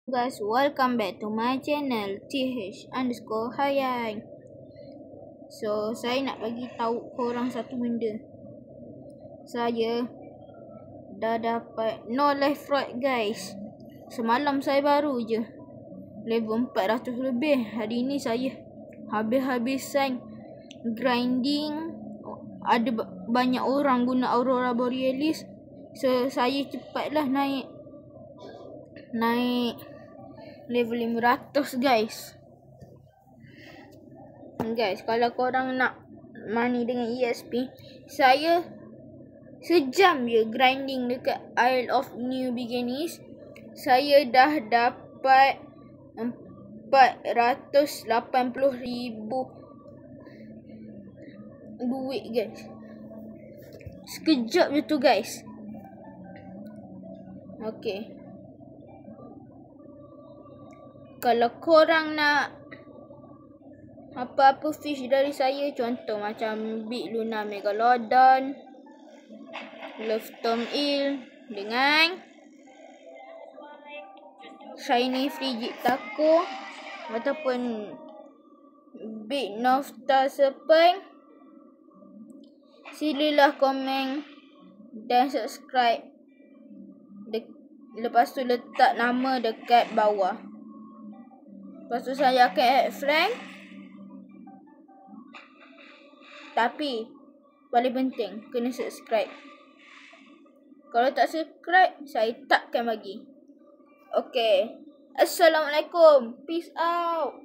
Guys, welcome back to my channel th_hayai. So, saya nak bagi tahu korang satu benda. Saya dah dapat no life rod guys. Semalam saya baru je level 400 lebih. Hari ni saya habis-habisan grinding. Ada banyak orang guna Aurora Borealis. So, saya cepatlah naik level 500 guys. Guys, kalau korang nak money dengan ESP, saya sejam je grinding dekat Isle of New Beginnings. Saya dah dapat 480,000 duit guys. Sekejap je tu guys. Okay, kalau korang nak apa-apa fish dari saya, contoh macam Big Luna Megalodon, Love Tom Eel dengan Shiny Frigid Taco ataupun Big Nofta Serpent, silalah komen dan subscribe. Lepas tu letak nama dekat bawah. Lepas tu saya akan add friend. Tapi paling penting kena subscribe. Kalau tak subscribe, saya takkan bagi. Okay, Assalamualaikum. Peace out.